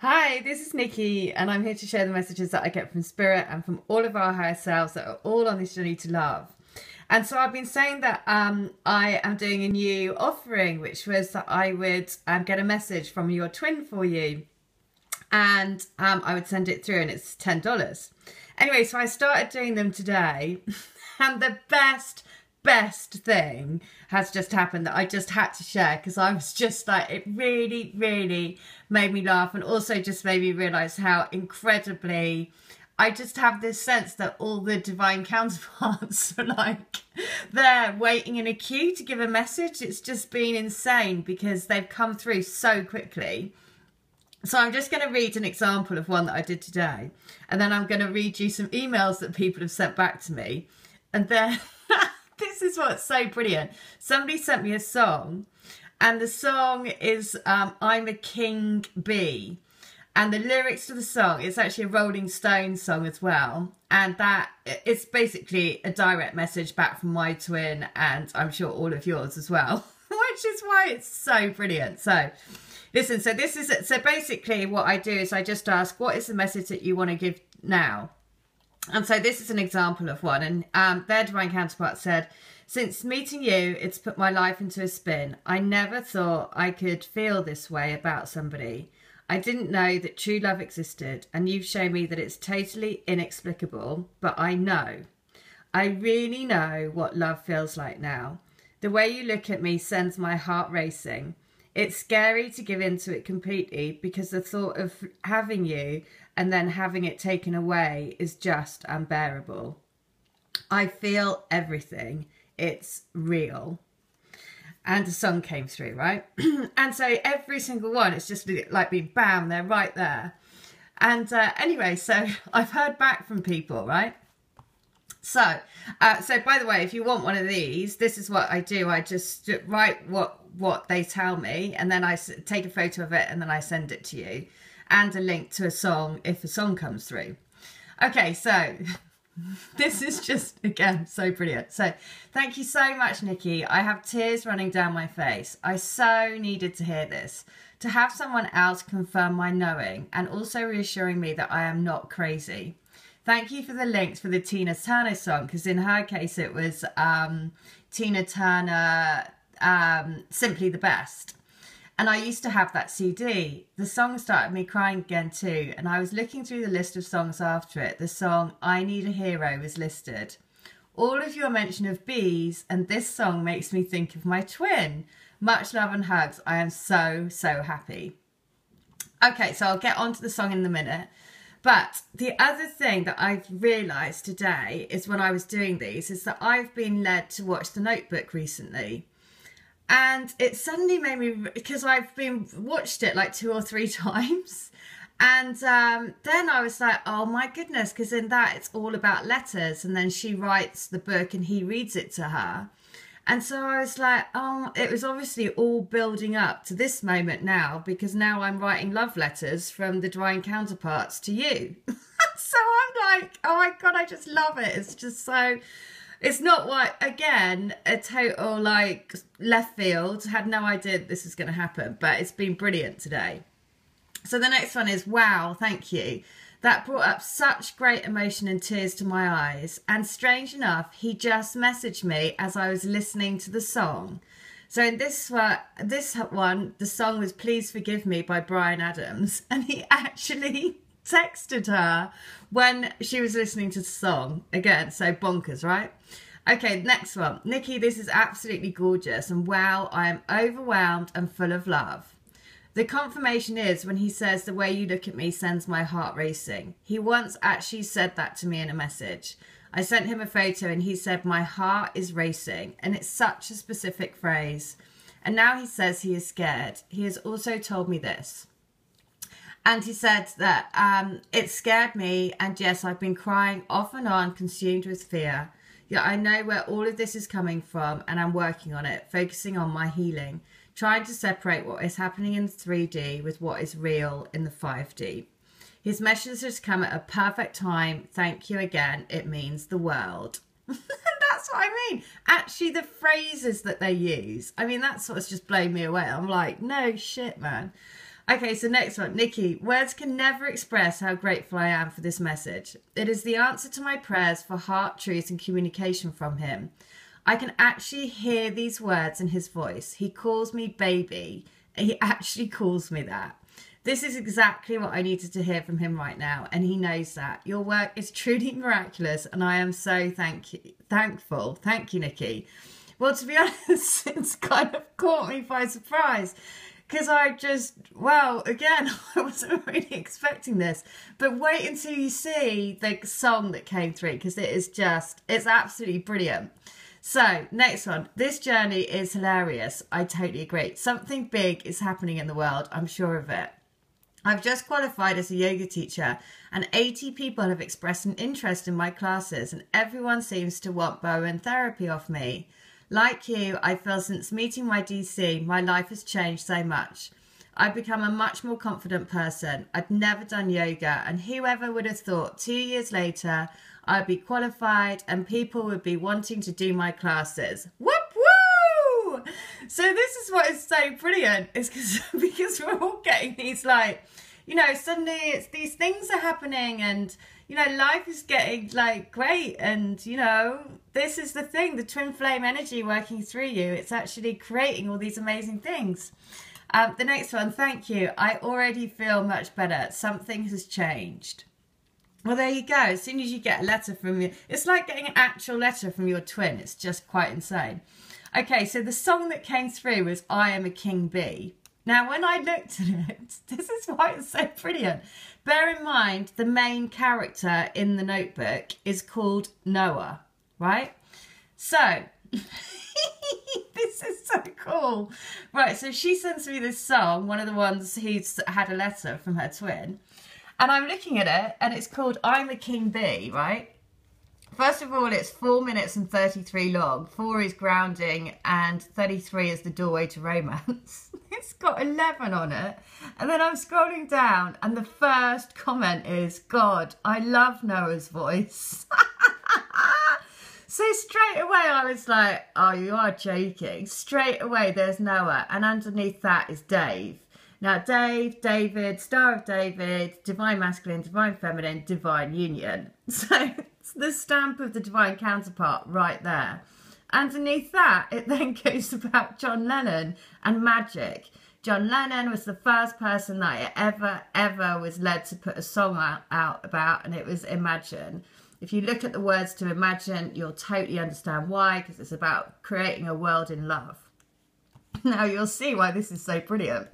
Hi, this is Nikki, and I'm here to share the messages that I get from Spirit and from all of our higher selves that are all on this journey to love. And so I've been saying that I am doing a new offering, which was that I would get a message from your twin for you, and I would send it through, and it's $10. Anyway, so I started doing them today, and the best thing has just happened that I just had to share, because I was just like, it really made me laugh, and also just made me realize how incredibly I just have this sense that all the divine counterparts are like there waiting in a queue to give a message. It's just been insane because they've come through so quickly. So I'm just going to read an example of one that I did today, and then I'm going to read you some emails that people have sent back to me, and then this is what's so brilliant. Somebody sent me a song, and the song is I'm a King Bee. And the lyrics to the song, it's actually a Rolling Stones song as well. And that it's basically a direct message back from my twin, and I'm sure all of yours as well, which is why it's so brilliant. So listen, so basically what I do is I just ask, what is the message that you want to give now? And so this is an example of one. And their divine counterpart said, since meeting you, it's put my life into a spin. I never thought I could feel this way about somebody. I didn't know that true love existed, and you've shown me that it's totally inexplicable, but I know. I really know what love feels like now. The way you look at me sends my heart racing. It's scary to give into it completely, because the thought of having you and then having it taken away is just unbearable. I feel everything. It's real. And the song came through, right? And so every single one, it's just like being bam, they're right there. And anyway, so I've heard back from people, right? So by the way, if you want one of these, this is what I do. I just write what they tell me, and then I take a photo of it, and then I send it to you, and a link to a song if a song comes through. Okay, so this is just, again, so brilliant. So thank you so much, Nikki. I have tears running down my face. I so needed to hear this, to have someone else confirm my knowing, and also reassuring me that I am not crazy. Thank you for the links for the Tina Turner song, because in her case it was Tina Turner, Simply the Best. And I used to have that CD. The song started me crying again too, and I was looking through the list of songs after it. The song I Need a Hero was listed. All of your mention of bees and this song makes me think of my twin. Much love and hugs. I am so happy. Okay, so I'll get on to the song in a minute. But the other thing that I've realised today is when I was doing these is that I've been led to watch The Notebook recently. And it suddenly made me, because I've watched it like 2 or 3 times. And then I was like, oh my goodness, because in that it's all about letters. And then she writes the book and he reads it to her. And so I was like, oh, it was obviously all building up to this moment now, because now I'm writing love letters from the divine counterparts to you. So I'm like, oh my God, I just love it. It's just so... It's not what, again, a total like left field. Had no idea this was going to happen, but it's been brilliant today. So the next one is, wow, thank you. That brought up such great emotion and tears to my eyes. And strange enough, he just messaged me as I was listening to the song. So in this one, the song was Please Forgive Me by Bryan Adams. And he actually texted her when she was listening to the song. Again, so bonkers, right? Okay, next one. Nikki, this is absolutely gorgeous, and wow, I am overwhelmed and full of love. The confirmation is when he says the way you look at me sends my heart racing. He once actually said that to me in a message. I sent him a photo and he said my heart is racing, and it's such a specific phrase. And now he says he is scared. He has also told me this. And he said that it scared me, and yes, I've been crying off and on, consumed with fear. Yeah, I know where all of this is coming from, and I'm working on it, focusing on my healing, trying to separate what is happening in 3D with what is real in the 5D. His message has come at a perfect time. Thank you again. It means the world. That's what I mean. Actually, the phrases that they use, I mean, that's what's just blown me away. I'm like, no shit, man. Okay, so next one. Nikki, words can never express how grateful I am for this message. It is the answer to my prayers for heart, truth, and communication from him. I can actually hear these words in his voice. He calls me baby. He actually calls me that. This is exactly what I needed to hear from him right now, and he knows that. Your work is truly miraculous, and I am so thankful. Thank you, Nikki. Well, to be honest, it's kind of caught me by surprise, because again, I wasn't really expecting this. But wait until you see the song that came through, because it's absolutely brilliant. So, next one. This journey is hilarious. I totally agree. Something big is happening in the world. I'm sure of it. I've just qualified as a yoga teacher, and 80 people have expressed an interest in my classes, and everyone seems to want Bowen therapy off me. Like you, I feel since meeting my DC, my life has changed so much. I've become a much more confident person. I'd never done yoga, and whoever would have thought 2 years later I'd be qualified and people would be wanting to do my classes. Whoop woo! So this is what is so brilliant, is because we're all getting these, like, you know, suddenly it's these things are happening, and, you know, life is getting, like, great, and, you know, this is the thing, the twin flame energy working through you. It's actually creating all these amazing things. The next one, thank you. I already feel much better. Something has changed. Well, there you go. As soon as you get a letter from you, it's like getting an actual letter from your twin. It's just quite insane. Okay, so the song that came through was I Am a King Bee. Now, when I looked at it, this is why it's so brilliant. Bear in mind, the main character in the notebook is called Noah, right? So, this is so cool. Right, so she sends me this song, one of the ones who's had a letter from her twin. And I'm looking at it, and it's called I'm a King Bee, right? First of all, it's 4 minutes and 33 long. 4 is grounding, and 33 is the doorway to romance. It's got 11 on it. And then I'm scrolling down, and the first comment is, God, I love Noah's voice. So straight away, I was like, oh, you are joking. Straight away, there's Noah, and underneath that is Dave. Now, Dave, David, Star of David, Divine Masculine, Divine Feminine, Divine Union. So it's the stamp of the divine counterpart right there. Underneath that, it then goes about John Lennon and magic. John Lennon was the first person that I ever was led to put a song out about, and it was Imagine. If you look at the words to Imagine, you'll totally understand why, because it's about creating a world in love. Now you'll see why this is so brilliant.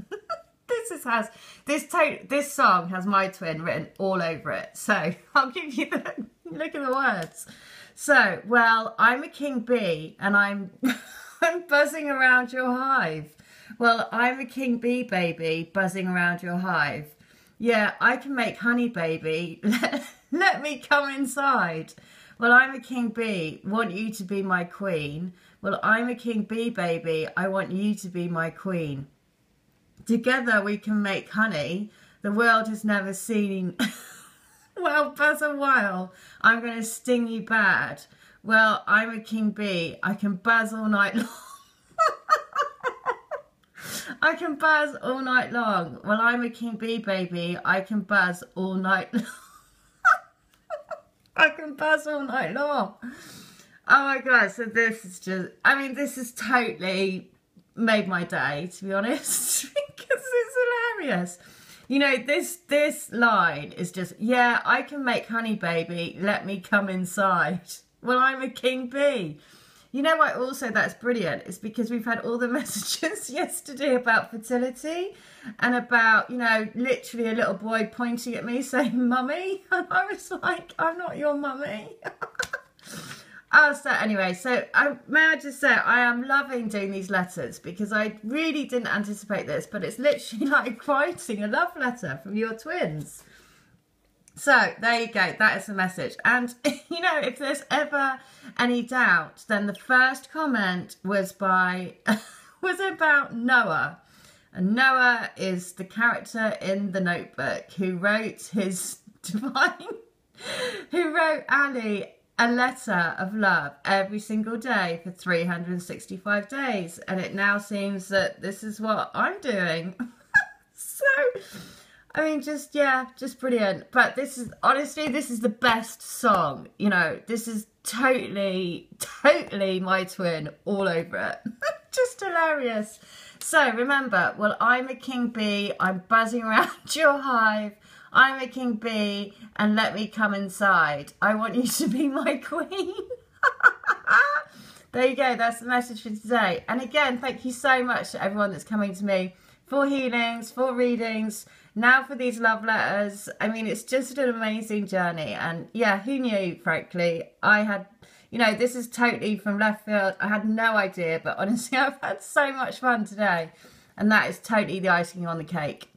This song has my twin written all over it. So I'll give you look at the words. So, well, I'm a king bee, and I'm buzzing around your hive. Well, I'm a king bee, baby, buzzing around your hive. Yeah, I can make honey, baby. Let me come inside. Well, I'm a king bee, want you to be my queen. Well, I'm a king bee, baby, I want you to be my queen. Together we can make honey the world has never seen. Well, buzz a while, I'm going to sting you bad. Well, I'm a king bee, I can buzz all night long. I can buzz all night long. Well, I'm a king bee, baby, I can buzz all night long. I can buzz all night long. Oh my God, so this is just, I mean, this has totally made my day, to be honest, because it's hilarious. You know, this line is just, yeah, I can make honey, baby, let me come inside. Well, I'm a king bee. You know why also that's brilliant? It's because we've had all the messages yesterday about fertility and about, you know, literally a little boy pointing at me saying, mummy. And I was like, I'm not your mummy. Oh, so anyway, may I just say, I am loving doing these letters because I really didn't anticipate this, but it's literally like writing a love letter from your twins. So there you go, that is the message. And, you know, if there's ever any doubt, then the first comment was was about Noah. And Noah is the character in the notebook who wrote Ali a letter of love every single day for 365 days. And it now seems that this is what I'm doing. So, I mean, just, yeah, just brilliant. But this is, honestly, this is the best song. You know, this is totally, totally my twin all over it. Just hilarious. So remember, well, I'm a king bee. I'm buzzing around your hive. I'm a king bee, and let me come inside. I want you to be my queen. There you go. That's the message for today. And again, thank you so much to everyone that's coming to me for healings, for readings, now for these love letters. I mean, it's just an amazing journey. And yeah, who knew, frankly? I had, you know, this is totally from left field. I had no idea, but honestly, I've had so much fun today. And that is totally the icing on the cake.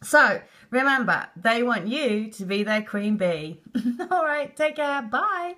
So remember, they want you to be their queen bee. All right, take care. Bye.